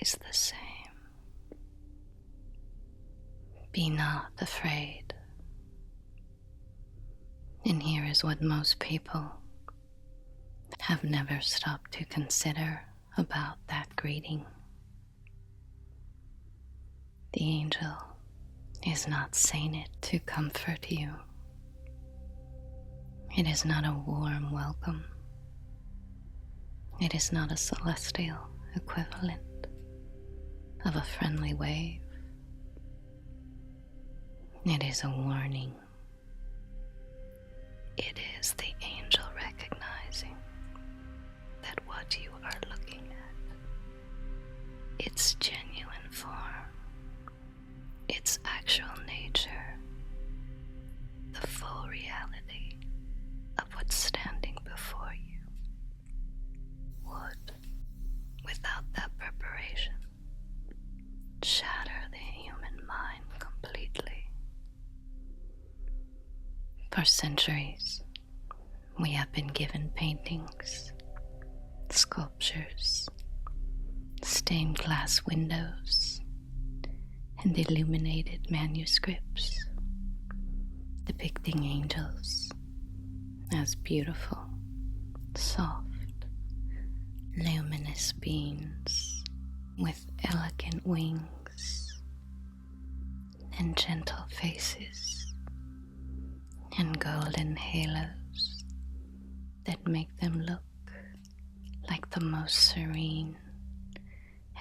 always the same. Be not afraid. And here is what most people have never stopped to consider about that greeting. The angel is not saying it to comfort you. It is not a warm welcome. It is not a celestial equivalent of a friendly wave. It is a warning. It is the angel recognizing that what you are looking at, its genuine form, its actual nature, the full reality of what's standing before you, would, without that preparation, shatter the human mind completely. For centuries, we have been given paintings, sculptures, stained glass windows, and illuminated manuscripts depicting angels as beautiful, soft, luminous beings with elegant wings and gentle faces and golden halos that make them look like the most serene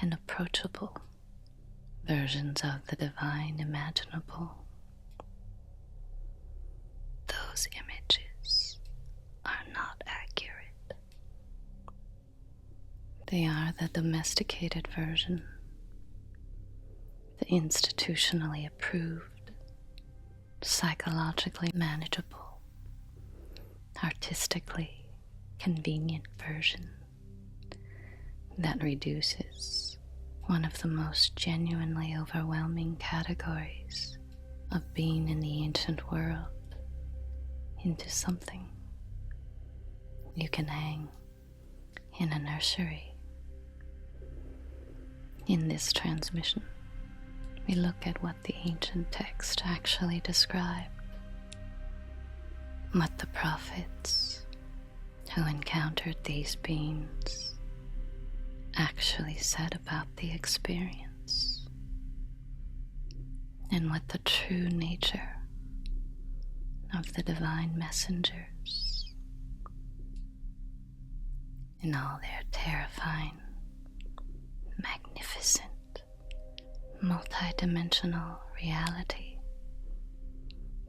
and approachable versions of the divine imaginable. Those images are not accurate. They are the domesticated version, the institutionally approved, psychologically manageable, artistically convenient version that reduces one of the most genuinely overwhelming categories of being in the ancient world into something you can hang in a nursery. In this transmission, we look at what the ancient text actually described, what the prophets who encountered these beings actually said about the experience, and what the true nature of the divine messengers in all their terrifying, magnificent, multidimensional reality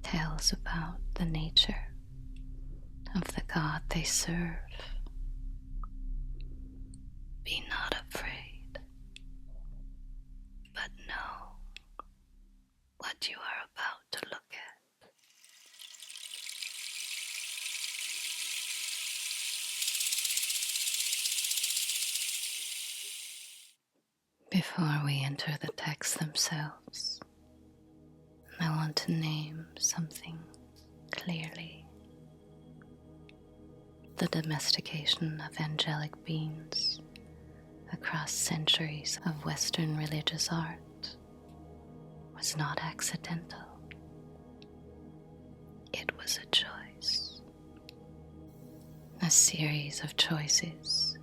tells about the nature of the God they serve. Be not afraid, but know what you are about to look at. Before we enter the texts themselves, I want to name something clearly. The domestication of angelic beings across centuries of Western religious art was not accidental. It was a choice. A series of choices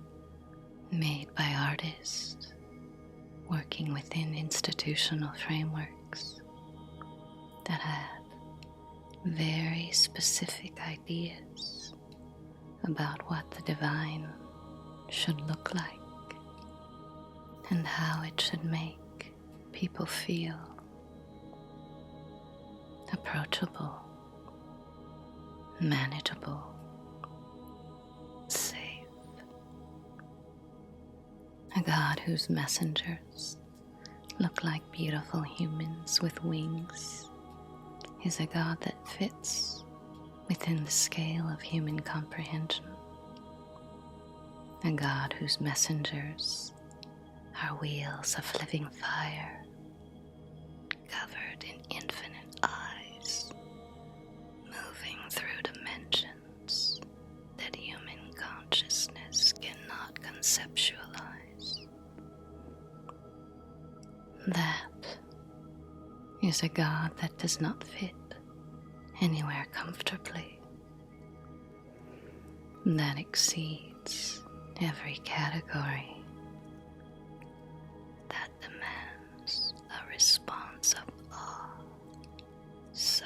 made by artists working within institutional frameworks that had very specific ideas about what the divine should look like and how it should make people feel approachable, manageable, safe. A God whose messengers look like beautiful humans with wings is a God that fits within the scale of human comprehension. A God whose messengers are wheels of living fire, covered in infinite eyes, moving through dimensions that human consciousness cannot conceptualize. That is a God that does not fit anywhere comfortably, that exceeds every category, that demands a response of awe so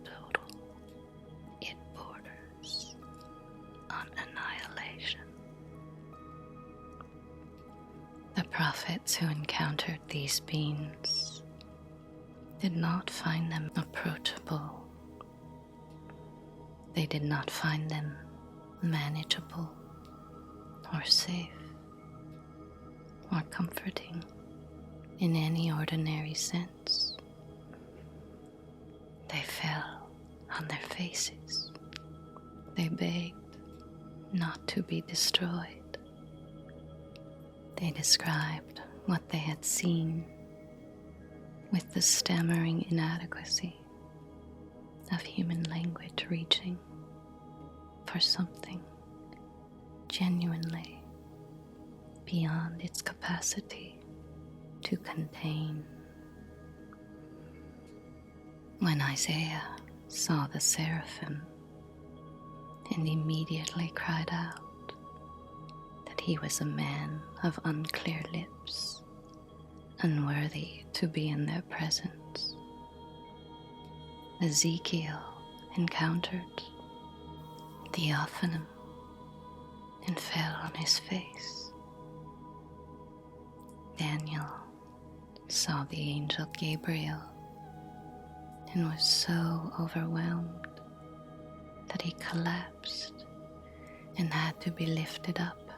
total it borders on annihilation. The prophets who encountered these beings did not find them approachable. They did not find them manageable or safe or comforting in any ordinary sense. They fell on their faces. They begged not to be destroyed. They described what they had seen with the stammering inadequacy of human language reaching for something genuinely beyond its capacity to contain. When Isaiah saw the Seraphim and immediately cried out that he was a man of unclear lips, unworthy to be in their presence, Ezekiel encountered the Ophanim and fell on his face. Daniel saw the angel Gabriel and was so overwhelmed that he collapsed and had to be lifted up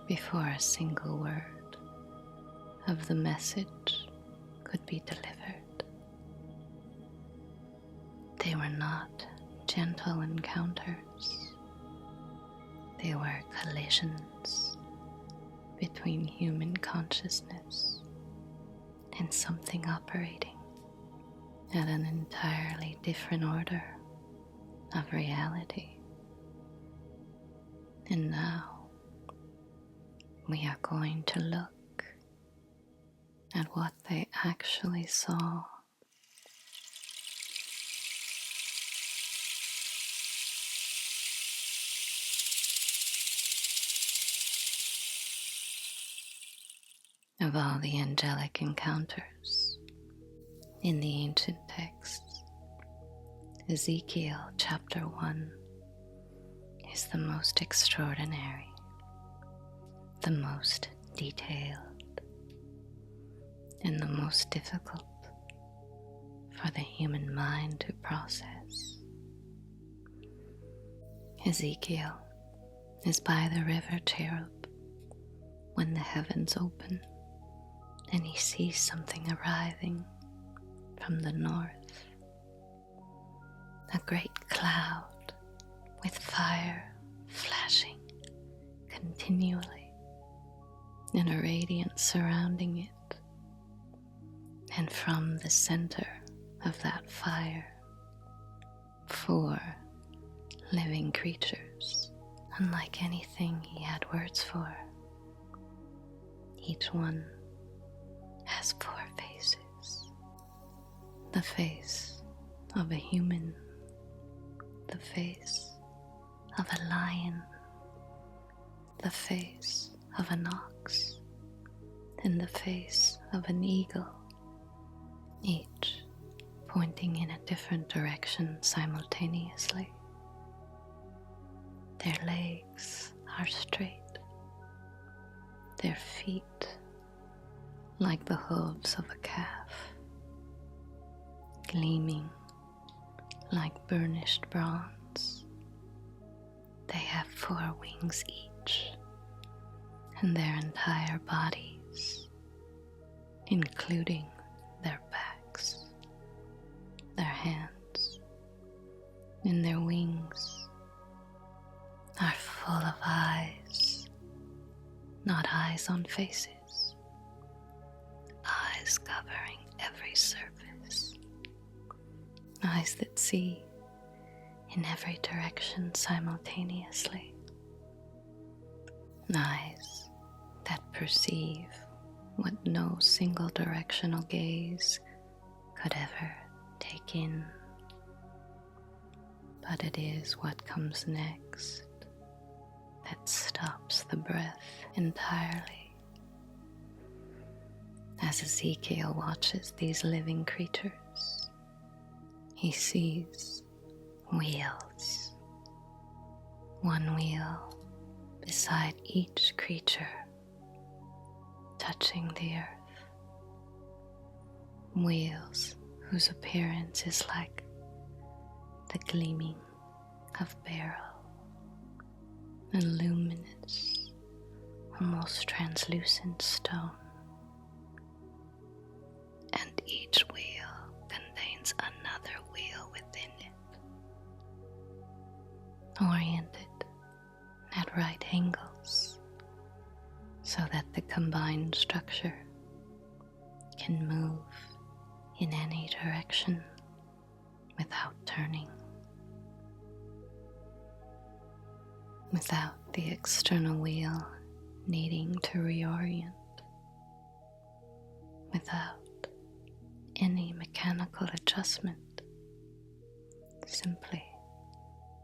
before a single word of the message could be delivered. They were not gentle encounters. They were collisions between human consciousness and something operating at an entirely different order of reality. And now we are going to look at what they actually saw. Of all the angelic encounters in the ancient texts, Ezekiel chapter 1 is the most extraordinary, the most detailed, and the most difficult for the human mind to process. Ezekiel is by the river Cherub when the heavens open and he sees something arriving from the north. A great cloud with fire flashing continually and a radiance surrounding it. And from the center of that fire, 4 living creatures, unlike anything he had words for. Each one has 4 faces. The face of a human, the face of a lion, the face of an ox, and the face of an eagle, each pointing in a different direction simultaneously. Their legs are straight, their feet like the hooves of a calf, gleaming like burnished bronze. They have 4 wings each, and their entire bodies, including their backs, their hands, and their wings, are full of eyes, not eyes on faces, eyes covering every surface, eyes that see in every direction simultaneously, eyes that perceive what no single directional gaze could ever take in. But it is what comes next that stops the breath entirely. As Ezekiel watches these living creatures, he sees wheels, one wheel beside each creature, touching the earth. Wheels whose appearance is like the gleaming of beryl, a luminous, almost translucent stone. And each wheel contains another wheel within it, oriented at right angles, so that the combined structure can move in any direction without turning, without the external wheel needing to reorient, without any mechanical adjustment, simply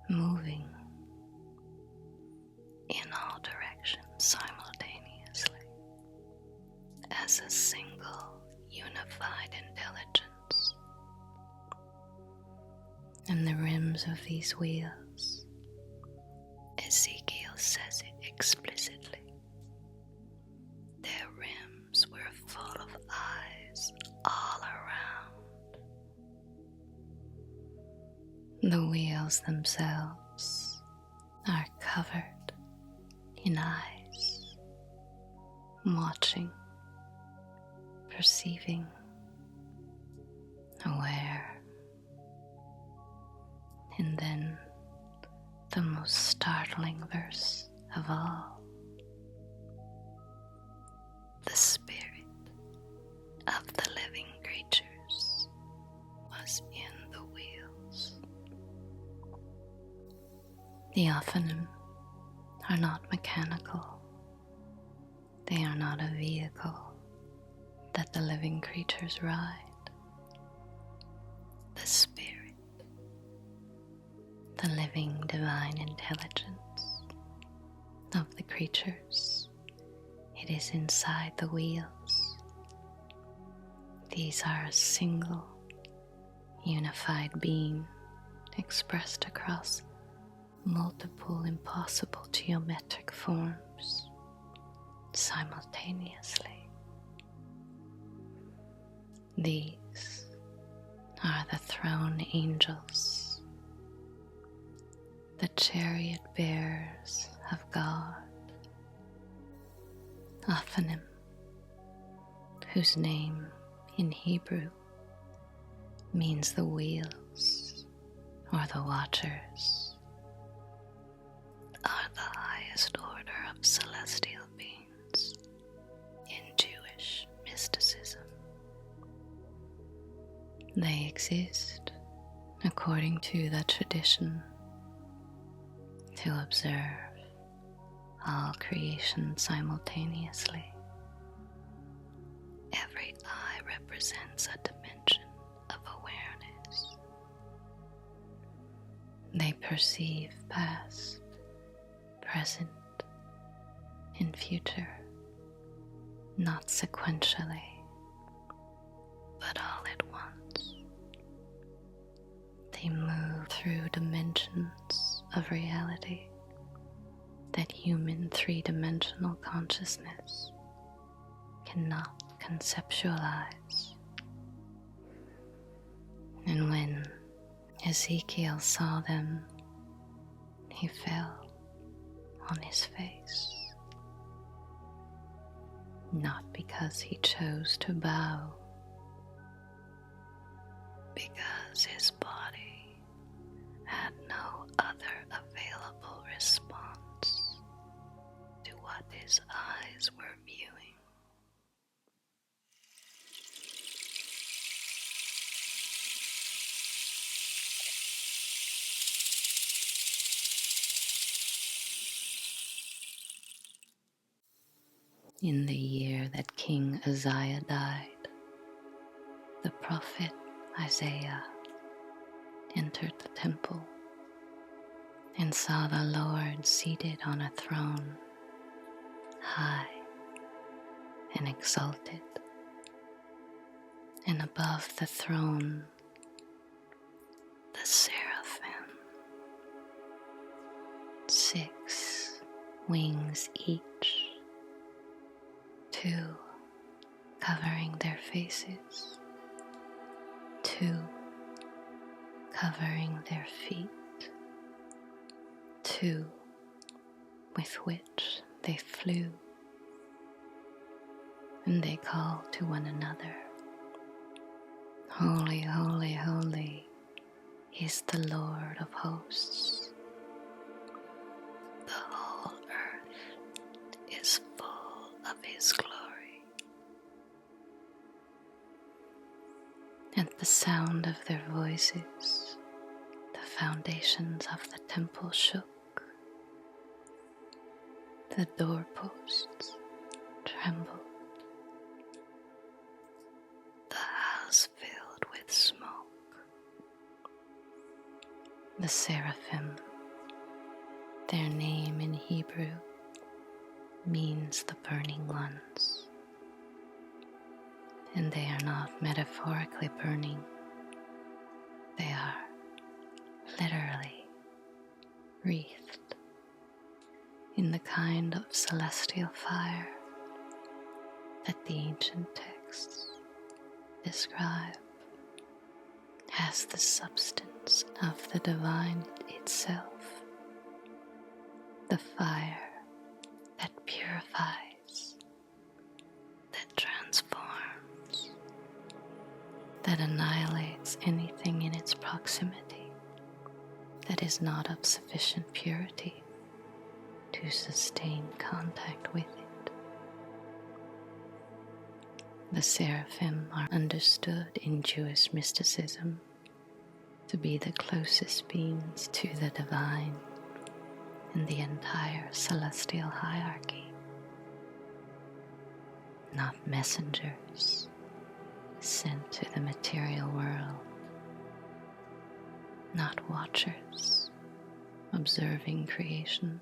moving in all directions simultaneously as a single unified intelligence. And the rims of these wheels, Ezekiel says it explicitly, their rims were full of eyes all around. The wheels themselves are covered in eyes, watching, perceiving, aware. And then the most startling verse of all, the spirit of the living creatures was in the wheels. The Ophanim are not mechanical. They are not a vehicle that the living creatures ride. The spirit, the living divine intelligence of the creatures, it is inside the wheels. These are a single, unified being expressed across multiple impossible geometric forms simultaneously. These are the throne angels, the chariot bearers of God, Ophanim, whose name in Hebrew means the wheels or the watchers, are the highest order of celestial beings in Jewish mysticism. They exist, according to the tradition, to observe all creation simultaneously. Every eye represents a dimension of awareness. They perceive past, present, and future, not sequentially, but all at once. They move through dimensions of reality that human three-dimensional consciousness cannot conceptualize. And when Ezekiel saw them, he fell on his face, not because he chose to bow, because his body had no other available response to what his eyes were viewing. In the year that King Uzziah died, the prophet Isaiah entered the temple and saw the Lord seated on a throne, high and exalted, and above the throne the seraphim, 6 wings each, 2 covering their faces, 2 covering their feet, 2 with which they flew, and they called to one another, Holy, holy, holy is the Lord of hosts. The whole earth is full of his glory. At the sound of their voices, the foundations of the temple shook. The doorposts trembled. The house filled with smoke. The seraphim, their name in Hebrew, means the burning ones. And they are not metaphorically burning. They are literally wreathed in the kind of celestial fire that the ancient texts describe as the substance of the divine itself, the fire that purifies, that transforms, that annihilates anything in its proximity that is not of sufficient purity to sustain contact with it. The seraphim are understood in Jewish mysticism to be the closest beings to the divine in the entire celestial hierarchy, not messengers sent to the material world, not watchers observing creation,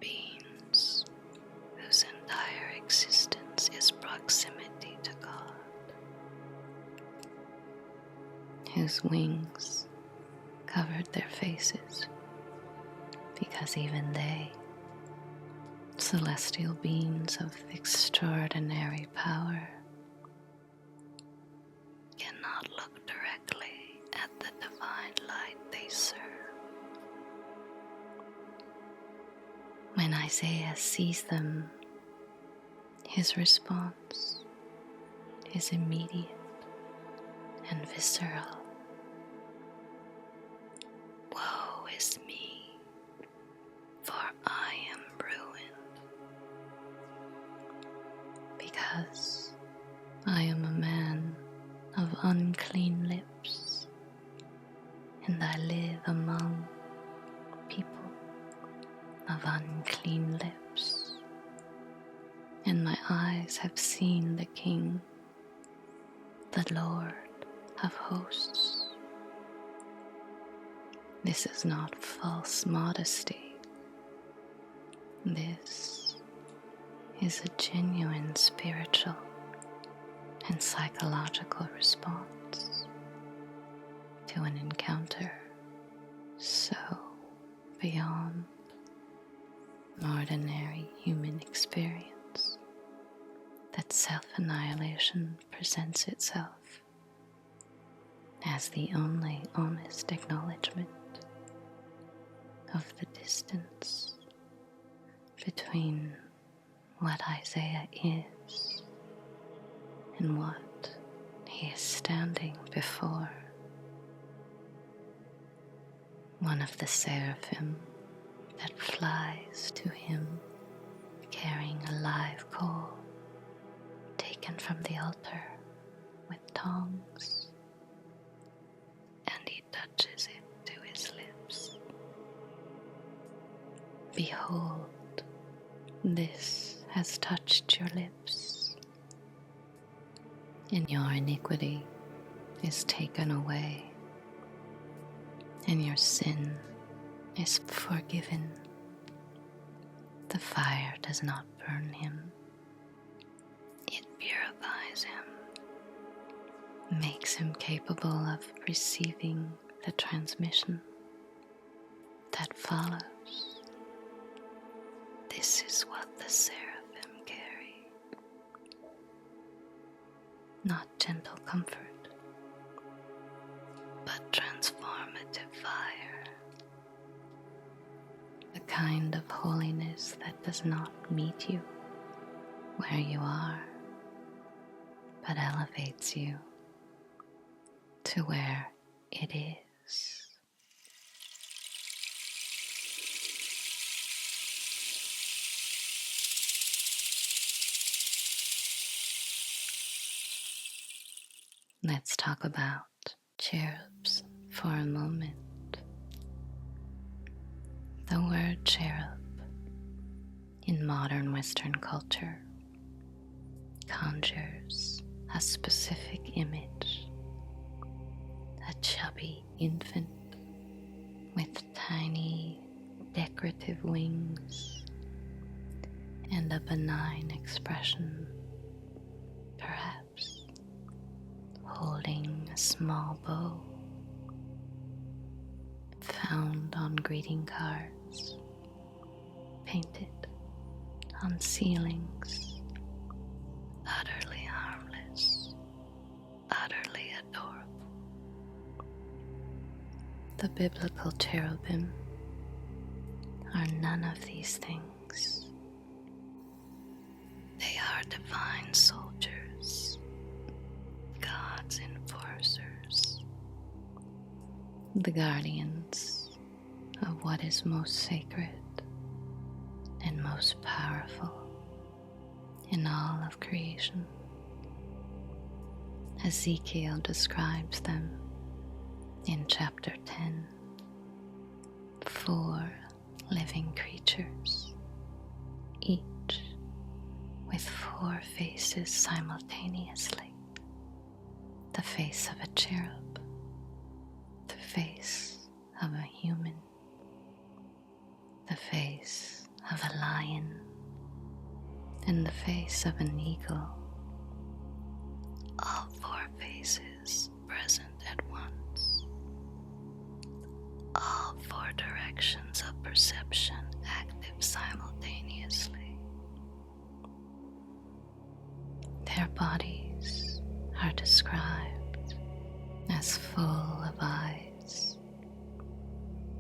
beings whose entire existence is proximity to God, whose wings covered their faces because even they, celestial beings of extraordinary power, cannot look directly at the divine light they serve. When Isaiah sees them, his response is immediate and visceral. Woe is me, for I am ruined, because I am a man of unclean lips, and I live among people of unclean lips, and my eyes have seen the King, the Lord of hosts. This is not false modesty. This is a genuine spiritual and psychological response to an encounter so beyond ordinary human experience that self-annihilation presents itself as the only honest acknowledgement of the distance between what Isaiah is and what he is standing before. One of the seraphim that flies to him carrying a live coal taken from the altar with tongs, and he touches it to his lips. Behold, this has touched your lips, and your iniquity is taken away, and your sin is forgiven. The fire does not burn him. It purifies him, makes him capable of receiving the transmission that follows. This is what the Seraphim carry. Not gentle comfort, but transformative fire. The kind of holiness that does not meet you where you are, but elevates you to where it is. Let's talk about cherubs for a moment. The word cherub in modern Western culture conjures a specific image, a chubby infant with tiny decorative wings and a benign expression, perhaps holding a small bow found on greeting cards, painted on ceilings, utterly harmless, utterly adorable. The biblical cherubim are none of these things. They are divine soldiers, God's enforcers, the guardians of what is most sacred and most powerful in all of creation. Ezekiel describes them in chapter 10, 4 living creatures, each with 4 faces simultaneously. The face of a cherub, the face of a human, the face of a lion, and the face of an eagle. All 4 faces present at once. All 4 directions of perception active simultaneously. Their bodies are described as full of eyes,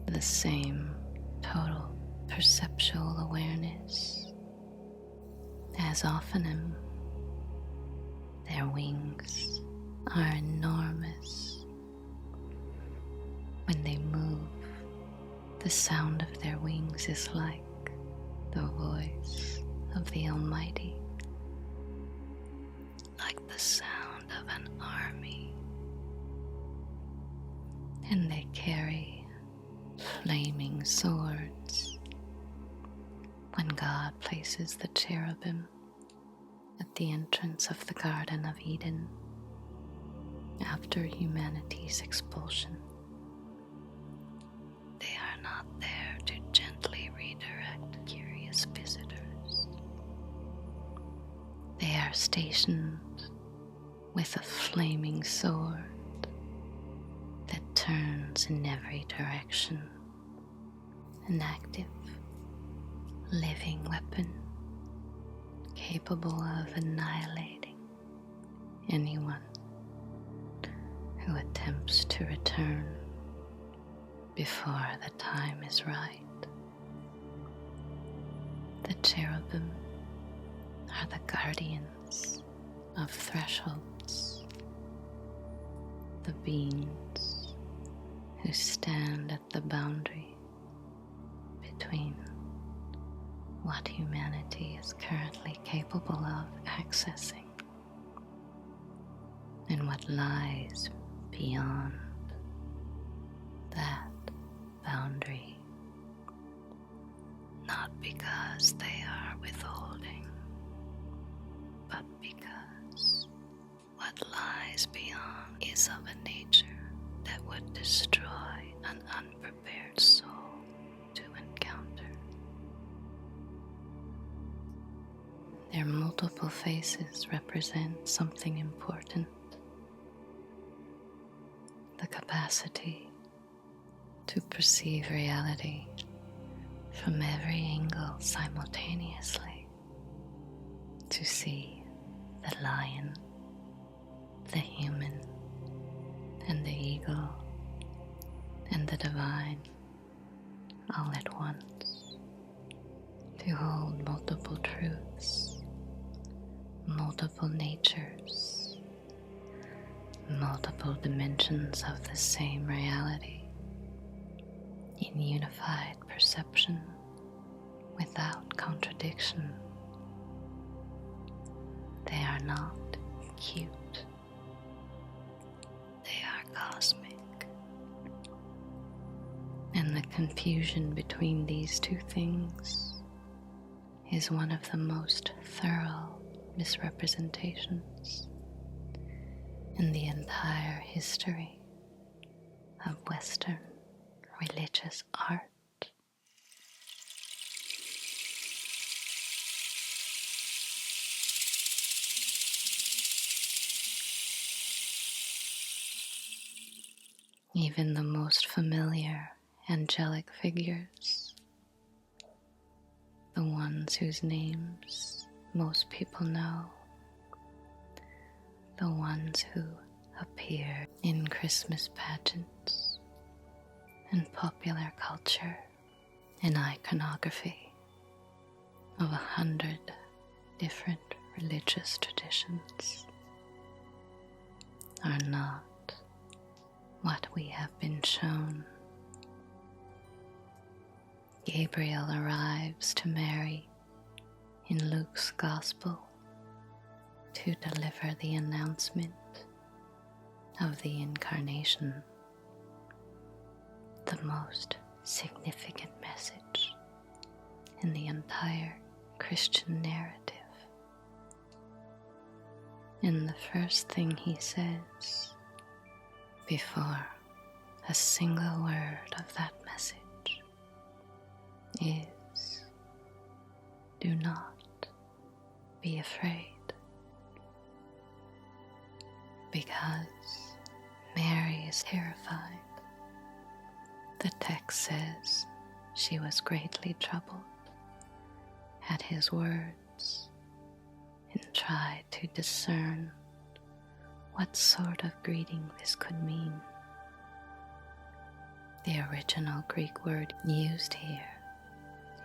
the same total perceptual awareness as Ophanim. Their wings are enormous. When they move, the sound of their wings is like the voice of the Almighty, like the sound of an army. And they carry flaming swords. When God places the cherubim at the entrance of the Garden of Eden after humanity's expulsion, they are not there to gently redirect curious visitors. They are stationed with a flaming sword that turns in every direction, an active, living weapon capable of annihilating anyone who attempts to return before the time is right. The cherubim are the guardians of thresholds, the beings who stand at the boundary between what humanity is currently capable of accessing and what lies beyond that boundary. Not because they are withholding, but because what lies beyond is of a nature that would destroy an unprepared soul to encounter. Their multiple faces represent something important: the capacity to perceive reality from every angle simultaneously, to see the lion, the human, and the eagle, and the divine all at once, to hold multiple truths, multiple natures, multiple dimensions of the same reality in unified perception without contradiction. They are not cute. They are cosmic. And the confusion between these two things is one of the most thorough misrepresentations in the entire history of Western religious art. Even the most familiar angelic figures, the ones whose names most people know, the ones who appear in Christmas pageants and popular culture and iconography of 100 different religious traditions, are not what we have been shown. Gabriel arrives to Mary in Luke's Gospel to deliver the announcement of the Incarnation, the most significant message in the entire Christian narrative. And the first thing he says, before a single word of that message, is, "Do not be afraid." Because Mary is terrified. The text says she was greatly troubled at his words and tried to discern what sort of greeting this could mean. The original Greek word used here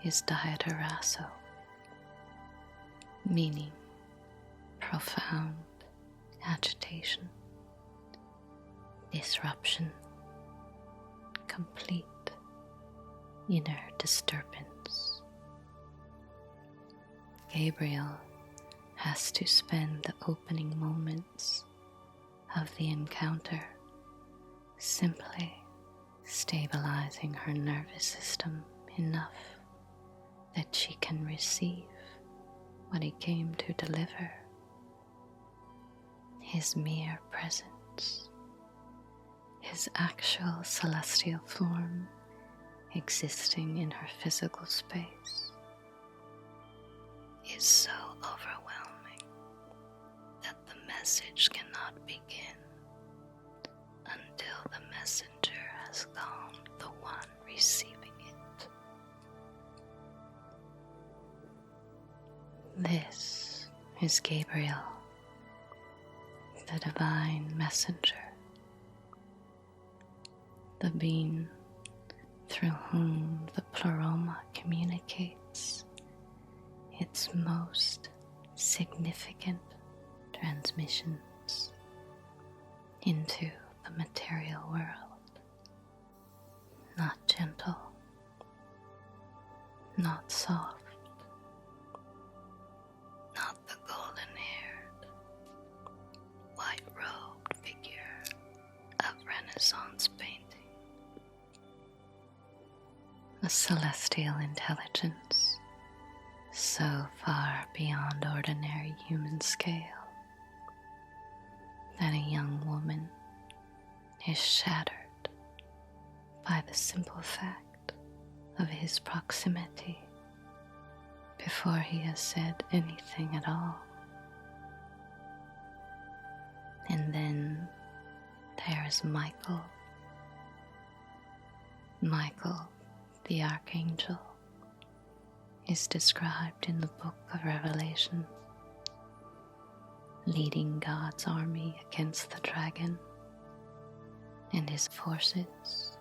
is diatarasso, meaning profound agitation, disruption, complete inner disturbance. Gabriel has to spend the opening moments of the encounter simply stabilizing her nervous system enough that she can receive what he came to deliver. His mere presence, his actual celestial form existing in her physical space, is so overwhelming that the message cannot begin until the messenger has calmed the one receiving it. This is Gabriel, the divine messenger, the being through whom the pleroma communicates its most significant transmissions into the material world. Not gentle, not soft, not the golden-haired, white-robed figure of Renaissance painting. A celestial intelligence so far beyond ordinary human scale that a young woman is shattered by the simple fact of his proximity before he has said anything at all. And then there is Michael. Michael, the Archangel, is described in the book of Revelation, leading God's army against the dragon and his forces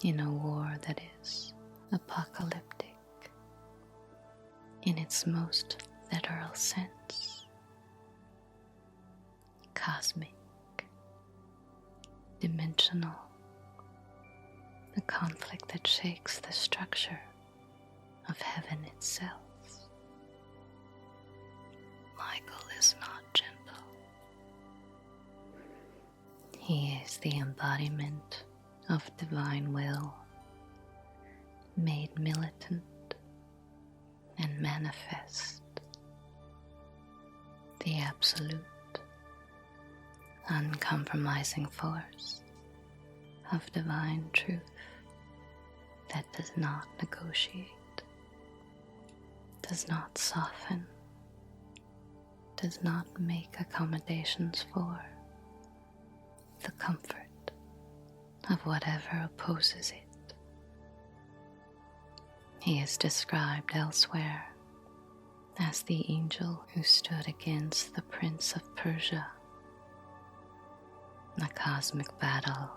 in a war that is apocalyptic in its most literal sense, cosmic, dimensional, a conflict that shakes the structure of heaven itself. Michael is not gentle. He is the embodiment of divine will, made militant and manifest, the absolute, uncompromising force of divine truth that does not negotiate, does not soften, does not make accommodations for the comfort of whatever opposes it. He is described elsewhere as the angel who stood against the prince of Persia, a cosmic battle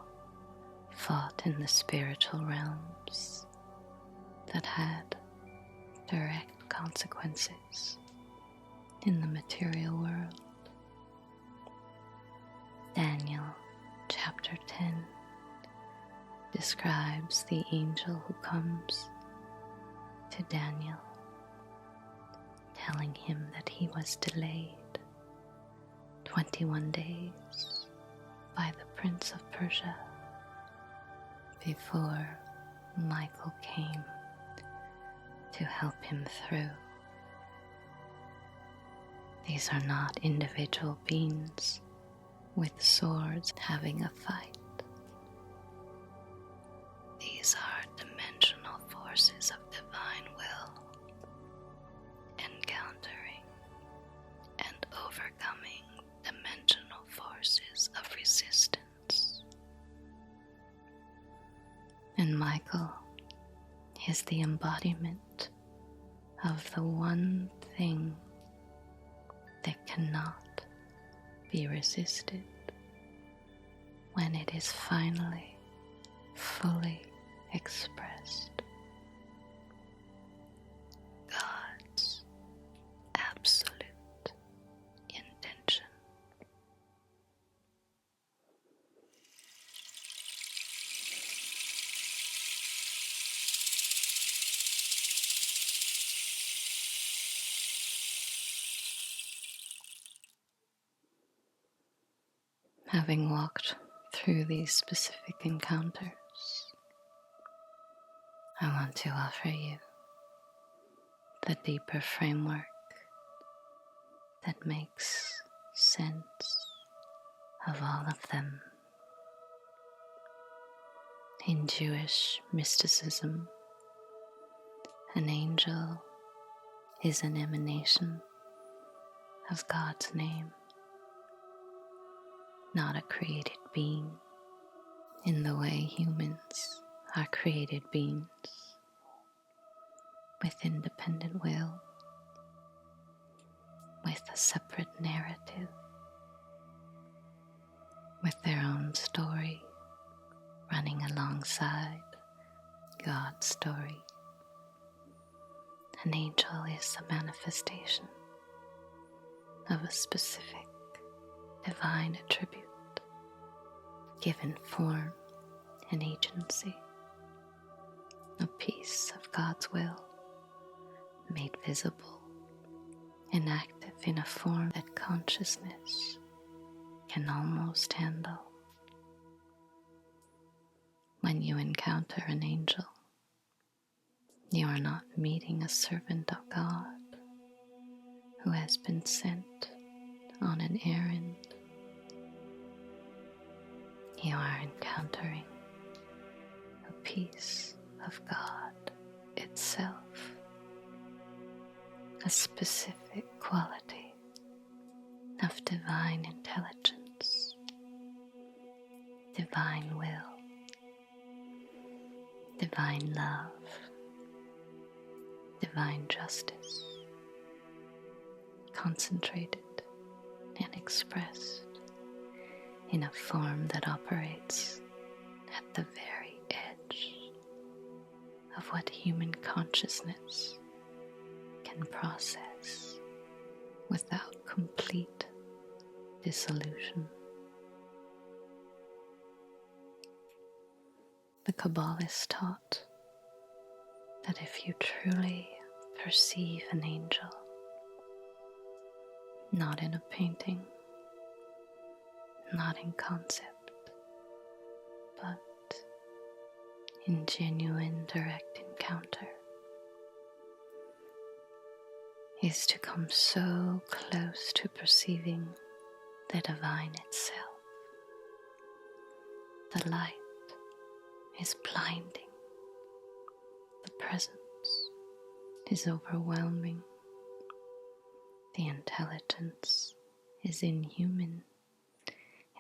fought in the spiritual realms that had direct consequences in the material world. Daniel chapter 10 describes the angel who comes to Daniel, telling him that he was delayed 21 days by the prince of Persia before Michael came to help him through. These are not individual beings with swords having a fight. These are dimensional forces of divine will, encountering and overcoming dimensional forces of resistance. And Michael is the embodiment of the one thing that cannot be resisted when it is finally fully expressed. God's absolute intention. Having walked through these specific encounters, I want to offer you the deeper framework that makes sense of all of them. In Jewish mysticism, an angel is an emanation of God's name, not a created being in the way humans are created beings with independent will, with a separate narrative, with their own story running alongside God's story. An angel is a manifestation of a specific divine attribute, given form and agency, a piece of God's will, made visible and active in a form that consciousness can almost handle. When you encounter an angel, You are not meeting a servant of God who has been sent on an errand. You are encountering a piece of God itself, a specific quality of divine intelligence, divine will, divine love, divine justice, concentrated and expressed in a form that operates at the very edge of what human consciousness can process without complete dissolution. The Kabbalists taught that if you truly perceive an angel, not in a painting, not in concept, but in genuine direct encounter, is to come so close to perceiving the divine itself. The light is blinding. The presence is overwhelming. The intelligence is inhuman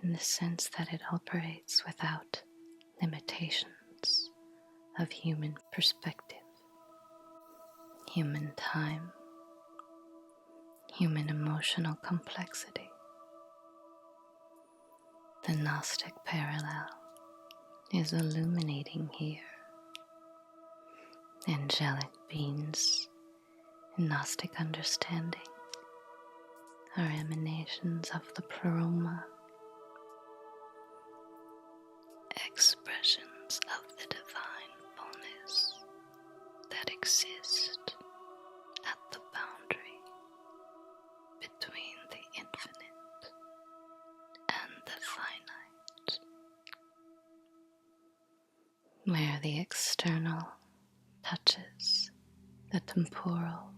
in the sense that it operates without limitations of human perspective, human time, human emotional complexity. The Gnostic parallel is illuminating here. Angelic beings in Gnostic understanding are emanations of the pleroma, expressions of the divine fullness that exist at the boundary between the infinite and the finite, where the external touches the temporal,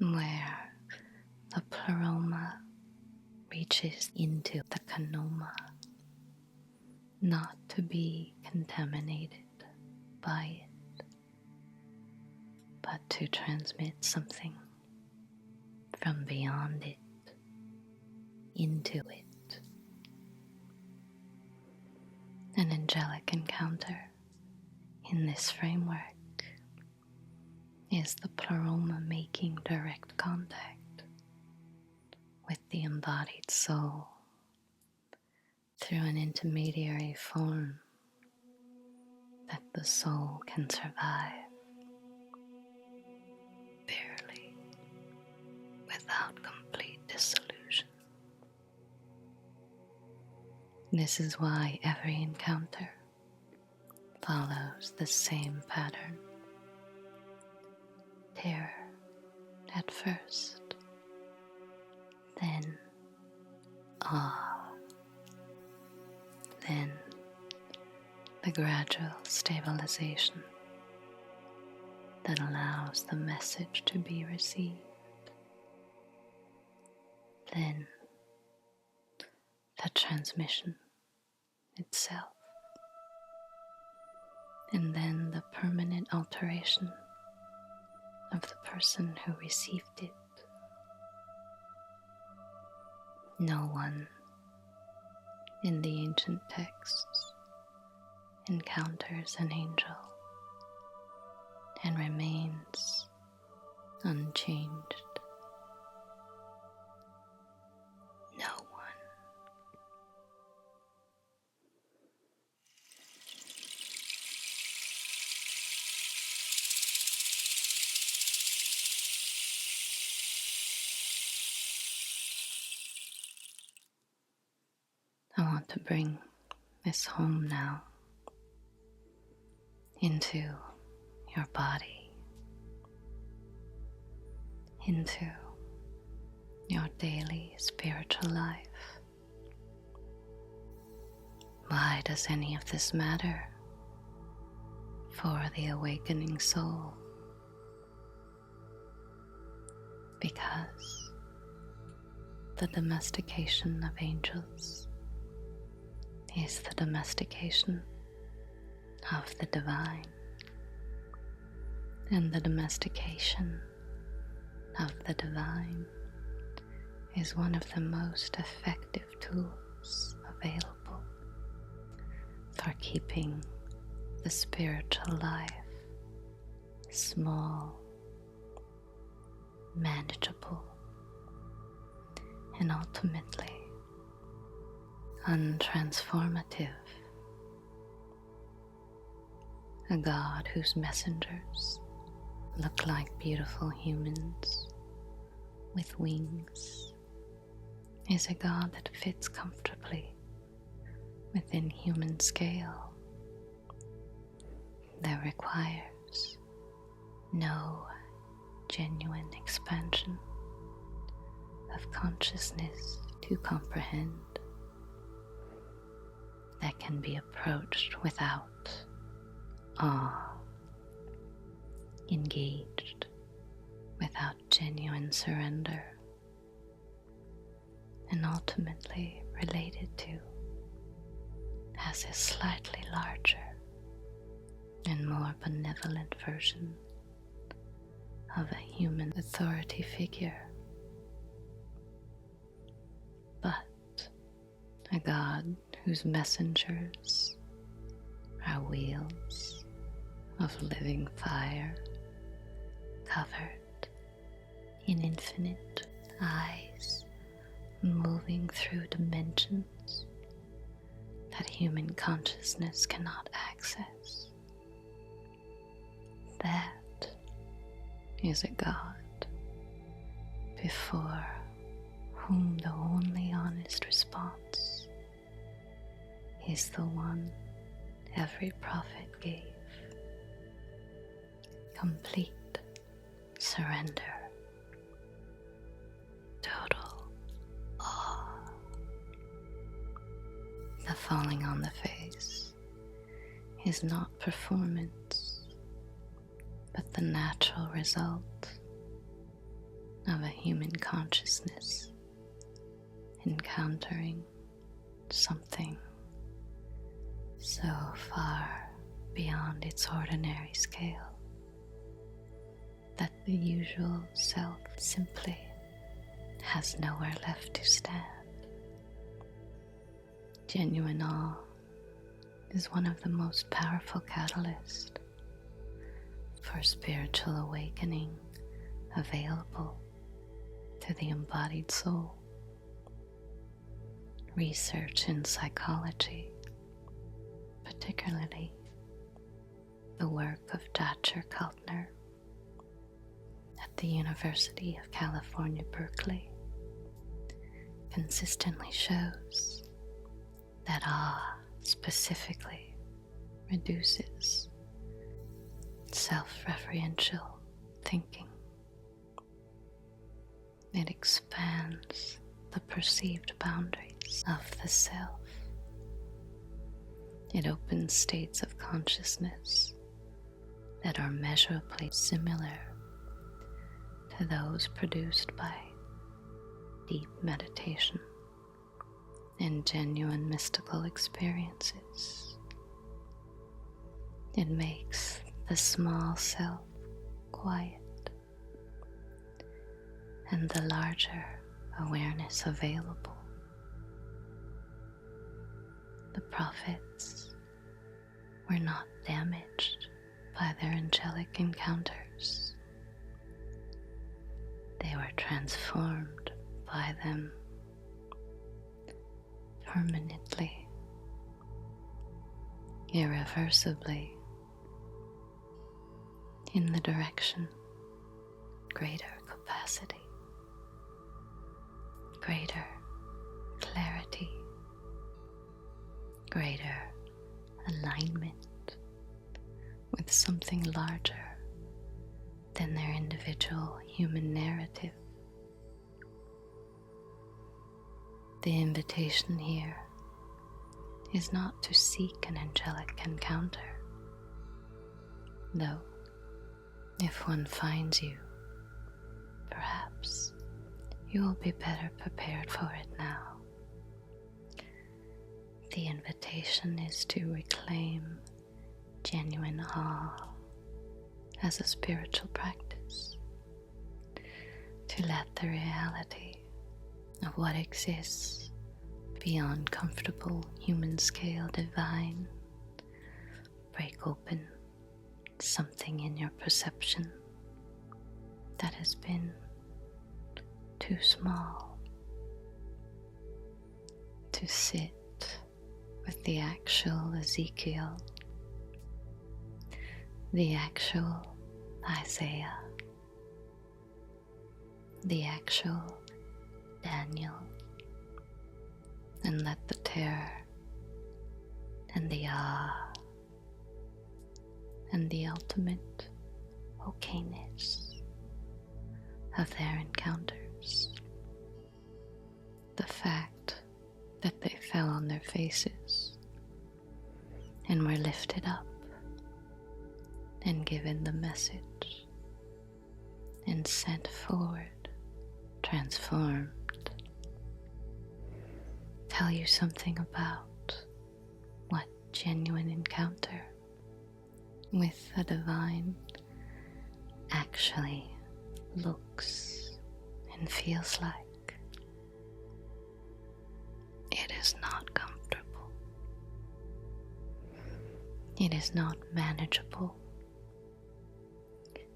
where the pleroma reaches into the kanoma, not to be contaminated by it, but to transmit something from beyond it into it. An angelic encounter in this framework is the pleroma making direct contact with the embodied soul through an intermediary form that the soul can survive barely without complete dissolution. This is why every encounter follows the same pattern. Terror at first, then awe, then the gradual stabilization that allows the message to be received, then the transmission itself, and then the permanent alteration of the person who received it. No one in the ancient texts encounters an angel and remains unchanged. No one. I want to bring this home now into your body, into your daily spiritual life. Why does any of this matter? for the awakening soul, because the domestication of angels is the domestication of the divine, and the domestication of the divine is one of the most effective tools available for keeping the spiritual life small, manageable, and ultimately untransformative. A God whose messengers look like beautiful humans with wings is a God that fits comfortably within human scale, that requires no genuine expansion of consciousness to comprehend, that can be approached without awe, engaged without genuine surrender, and ultimately related to as a slightly larger and more benevolent version of a human authority figure, but a God whose messengers are wheels of living fire covered in infinite eyes, moving through dimensions that human consciousness cannot access. That is a God before whom the only honest response is the one every prophet gave: complete surrender, total awe. The falling on the face is not performance, but the natural result of a human consciousness encountering something so far beyond its ordinary scale that the usual self simply has nowhere left to stand. Genuine awe is one of the most powerful catalysts for spiritual awakening available to the embodied soul. Research in psychology, particularly the work of Dr. Kaltner at the University of California, Berkeley, consistently shows that awe specifically reduces self-referential thinking. It expands the perceived boundaries of the self. It opens states of consciousness that are measurably similar to those produced by deep meditation and genuine mystical experiences. It makes the small self quiet and the larger awareness available. The prophets were not damaged by their angelic encounters. They were transformed by them permanently, irreversibly, in the direction greater capacity, greater clarity, greater alignment with something larger than their individual human narrative. The invitation here is not to seek an angelic encounter, though if one finds you, perhaps you will be better prepared for it now. The invitation is to reclaim genuine awe as a spiritual practice, to let the reality of what exists beyond comfortable human scale divine break open something in your perception that has been too small, to sit with the actual Ezekiel, the actual Isaiah, the actual Daniel, and let the terror and the awe and the ultimate okayness of their encounters, the fact that they fell on their faces and were lifted up and given the message and sent forward, transformed, tell you something about what genuine encounter with the divine actually looks and feels like. It is not comfortable. It is not manageable.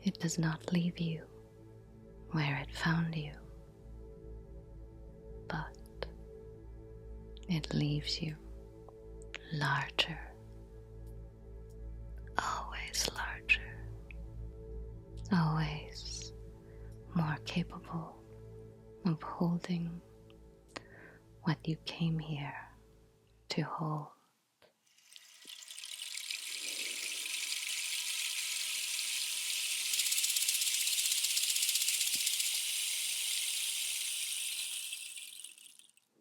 It does not leave you where it found you, but it leaves you larger, always larger, always more capable of holding what you came here to hold.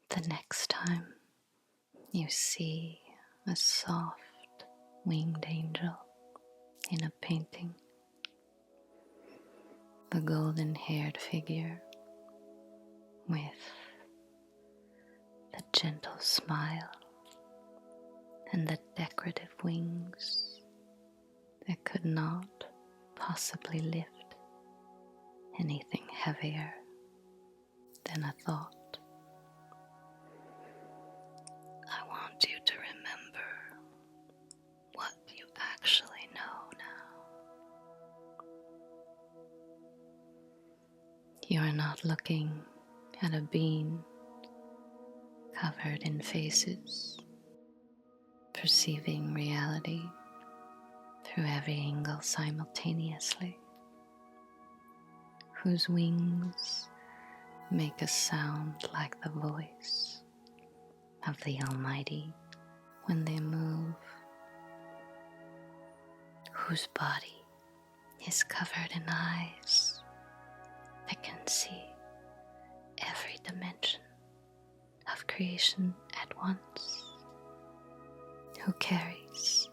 The next time you see a soft winged angel in a painting, the golden-haired figure with the gentle smile and the decorative wings that could not possibly lift anything heavier than a thought. I want you to remember what you actually know now. You are not looking at a being covered in faces, perceiving reality through every angle simultaneously, whose wings make a sound like the voice of the Almighty when they move, whose body is covered in eyes that can see every dimension of creation at once, who carries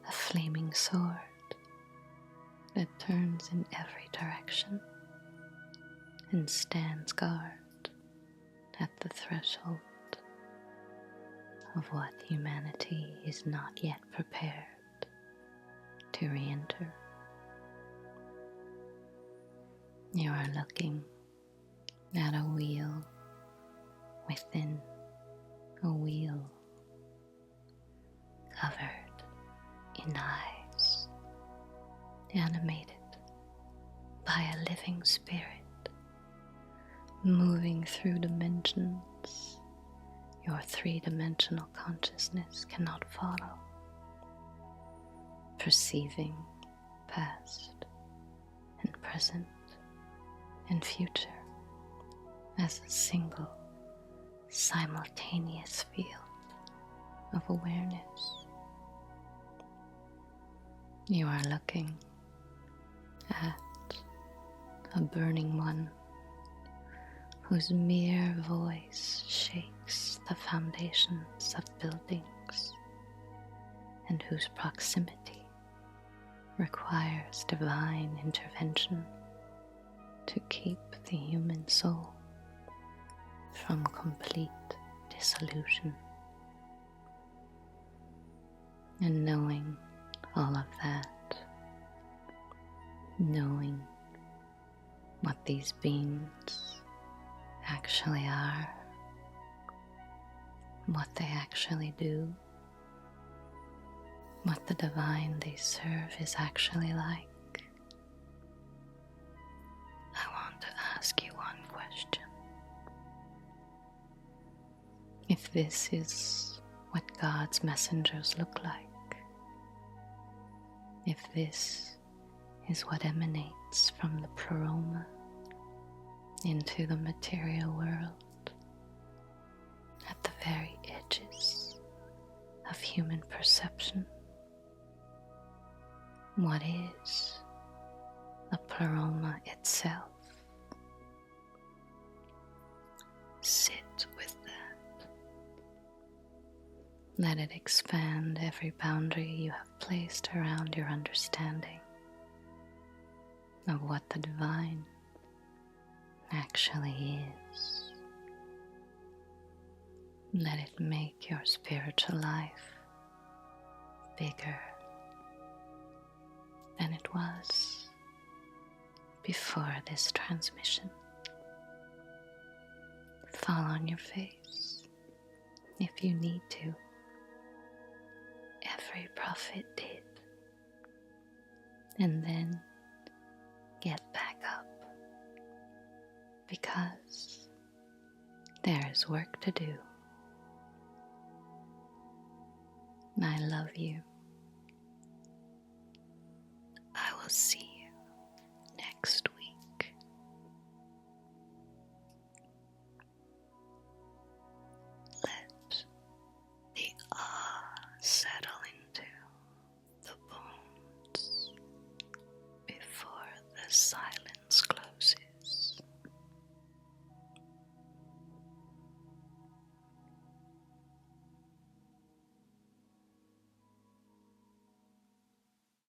a flaming sword that turns in every direction and stands guard at the threshold of what humanity is not yet prepared to re-enter. You are looking at a wheel within a wheel, covered in eyes, animated by a living spirit, moving through dimensions your three-dimensional consciousness cannot follow, perceiving past and present and future as a single simultaneous field of awareness. You are looking at a burning one whose mere voice shakes the foundations of buildings and whose proximity requires divine intervention to keep the human soul from complete dissolution. And knowing all of that, knowing what these beings actually are, what they actually do, what the divine they serve is actually like, I want to ask you one question. If this is what God's messengers look like, if this is what emanates from the pleroma into the material world, at the very edges of human perception, what is the pleroma itself? Sit with that. Let it expand every boundary you have placed around your understanding of what the divine actually is. Let it make your spiritual life bigger than it was before this transmission. Fall on your face if you need to. Every prophet did. And then get back up, because there is work to do. I love you. I will see